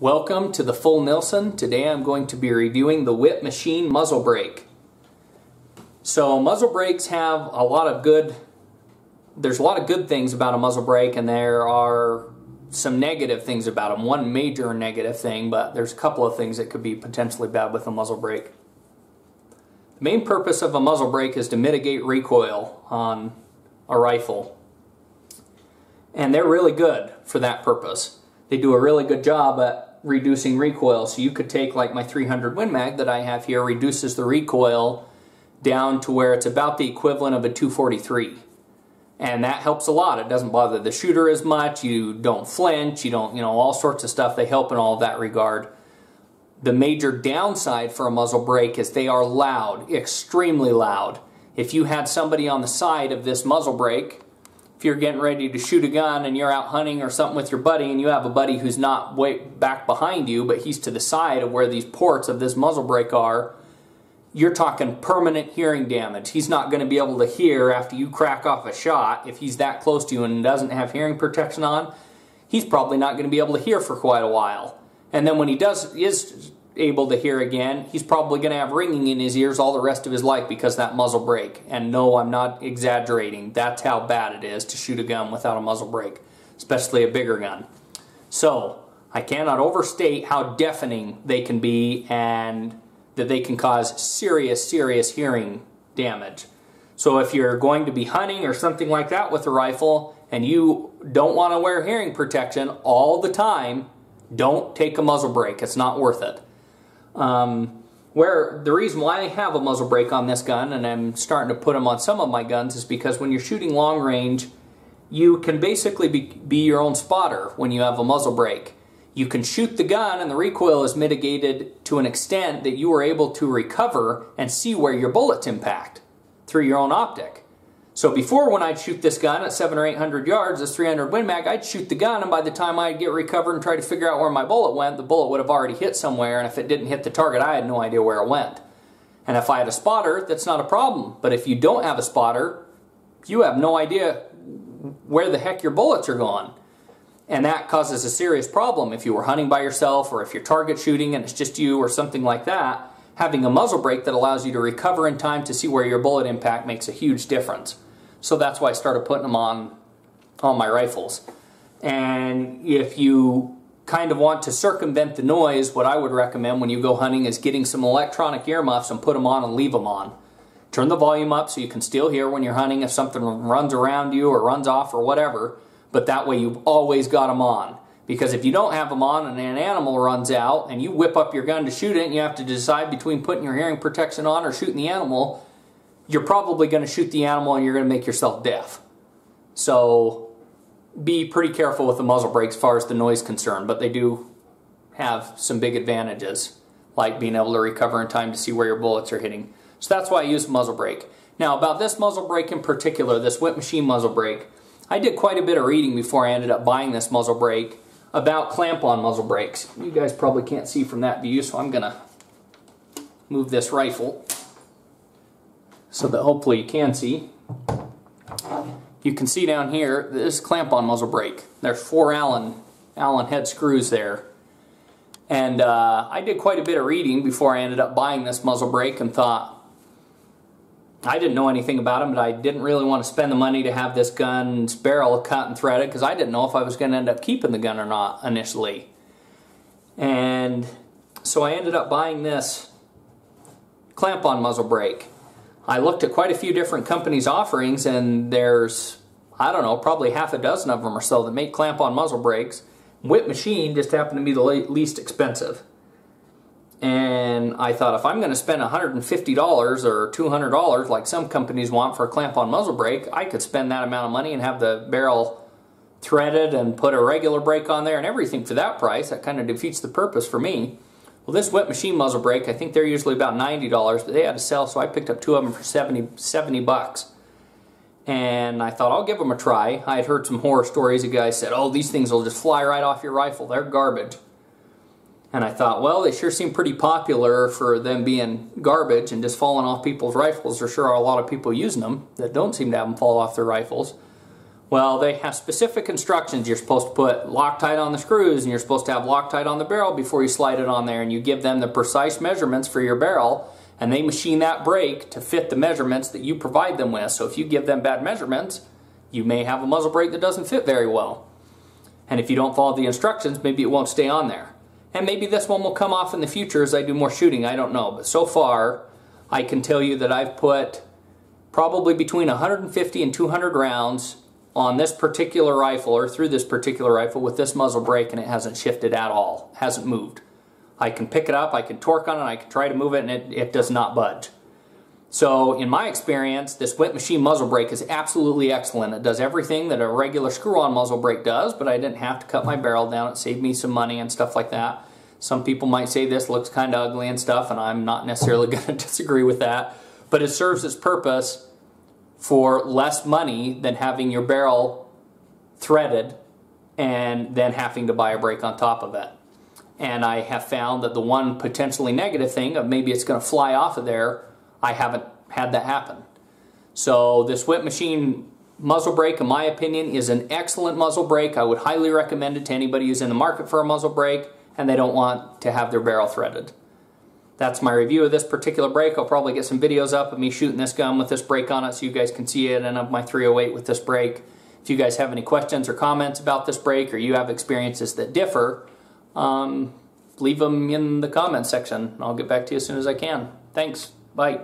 Welcome to the Full Nilsson. Today I'm going to be reviewing the Witt Machine muzzle brake. So muzzle brakes have a lot of good, there's a lot of good things about a muzzle brake, and there are some negative things about them. One major negative thing, but there's a couple of things that could be potentially bad with a muzzle brake. The main purpose of a muzzle brake is to mitigate recoil on a rifle. And they're really good for that purpose. They do a really good job at reducing recoil. So you could take, like my 300 Win Mag that I have here, reduces the recoil down to where it's about the equivalent of a 243. And that helps a lot. It doesn't bother the shooter as much. You don't flinch. You don't, all sorts of stuff. They help in all of that regard. The major downside for a muzzle brake is they are loud, extremely loud. If you had somebody on the side of this muzzle brake, if you're getting ready to shoot a gun and you're out hunting or something with your buddy, and you have a buddy who's not way back behind you, but he's to the side of where these ports of this muzzle brake are, you're talking permanent hearing damage. He's not going to be able to hear after you crack off a shot. If he's that close to you and doesn't have hearing protection on, he's probably not going to be able to hear for quite a while. And then when he is able to hear again, he's probably going to have ringing in his ears all the rest of his life because of that muzzle brake. And no, I'm not exaggerating. That's how bad it is to shoot a gun without a muzzle brake, especially a bigger gun. So I cannot overstate how deafening they can be, and that they can cause serious hearing damage. So if you're going to be hunting or something like that with a rifle and you don't want to wear hearing protection all the time, don't take a muzzle brake. It's not worth it. The reason why I have a muzzle brake on this gun, and I'm starting to put them on some of my guns, is because when you're shooting long range, you can basically be your own spotter when you have a muzzle brake. You can shoot the gun and the recoil is mitigated to an extent that you are able to recover and see where your bullets impact through your own optic. So before, when I'd shoot this gun at 700 or 800 yards, this 300 Win Mag, I'd shoot the gun, and by the time I'd get recovered and try to figure out where my bullet went, the bullet would have already hit somewhere, and if it didn't hit the target, I had no idea where it went. And if I had a spotter, that's not a problem. But if you don't have a spotter, you have no idea where the heck your bullets are going. And that causes a serious problem if you were hunting by yourself, or if you're target shooting and it's just you or something like that. Having a muzzle brake that allows you to recover in time to see where your bullet impact makes a huge difference. So that's why I started putting them on my rifles. And if you kind of want to circumvent the noise, what I would recommend when you go hunting is getting some electronic earmuffs and put them on and leave them on. Turn the volume up so you can still hear when you're hunting if something runs around you or runs off or whatever, but that way you've always got them on. Because if you don't have them on and an animal runs out and you whip up your gun to shoot it and you have to decide between putting your hearing protection on or shooting the animal, you're probably going to shoot the animal and you're going to make yourself deaf. So be pretty careful with the muzzle brake as far as the noise is concerned, but they do have some big advantages, like being able to recover in time to see where your bullets are hitting. So that's why I use a muzzle brake. Now about this muzzle brake in particular, this Witt Machine muzzle brake, I did quite a bit of reading before I ended up buying this muzzle brake about clamp-on muzzle brakes. You guys probably can't see from that view, so I'm going to move this rifle so that hopefully you can see. You can see down here, this clamp-on muzzle brake. There's 4 Allen head screws there. And I did quite a bit of reading before I ended up buying this muzzle brake and thought, I didn't know anything about them, but I didn't really want to spend the money to have this gun's barrel cut and threaded because I didn't know if I was going to end up keeping the gun or not initially. And so I ended up buying this clamp-on muzzle brake. I looked at quite a few different companies' offerings, and there's, I don't know, probably half a dozen of them or so that make clamp-on muzzle brakes. Witt Machine just happened to be the least expensive. And I thought, if I'm going to spend $150 or $200 like some companies want for a clamp-on muzzle brake, I could spend that amount of money and have the barrel threaded and put a regular brake on there and everything for that price. That kind of defeats the purpose for me. Well, this Witt Machine muzzle brake, I think they're usually about $90, but they had to sell, so I picked up 2 of them for 70 bucks. And I thought, I'll give them a try. I had heard some horror stories. A guy said, oh, these things will just fly right off your rifle. They're garbage. And I thought, well, they sure seem pretty popular for them being garbage and just falling off people's rifles. There sure are a lot of people using them that don't seem to have them fall off their rifles. Well, they have specific instructions. You're supposed to put Loctite on the screws, and you're supposed to have Loctite on the barrel before you slide it on there, and you give them the precise measurements for your barrel, and they machine that brake to fit the measurements that you provide them with. So if you give them bad measurements, you may have a muzzle brake that doesn't fit very well. And if you don't follow the instructions, maybe it won't stay on there. And maybe this one will come off in the future as I do more shooting, I don't know. But so far, I can tell you that I've put probably between 150 and 200 rounds on this particular rifle, or through this particular rifle, with this muzzle brake, and it hasn't shifted at all, hasn't moved. I can pick it up, I can torque on it, I can try to move it, and it does not budge. So in my experience, this Witt Machine muzzle brake is absolutely excellent. It does everything that a regular screw-on muzzle brake does, but I didn't have to cut my barrel down. It saved me some money and stuff like that. Some people might say this looks kind of ugly and stuff, and I'm not necessarily going to disagree with that. But it serves its purpose for less money than having your barrel threaded and then having to buy a brake on top of it. And I have found that the one potentially negative thing of maybe it's going to fly off of there, I haven't had that happen. So this Witt Machine muzzle brake, in my opinion, is an excellent muzzle brake. I would highly recommend it to anybody who's in the market for a muzzle brake and they don't want to have their barrel threaded. That's my review of this particular brake. I'll probably get some videos up of me shooting this gun with this brake on it so you guys can see it, and of my 308 with this brake. If you guys have any questions or comments about this brake, or you have experiences that differ, leave them in the comments section. I'll get back to you as soon as I can. Thanks. Bye.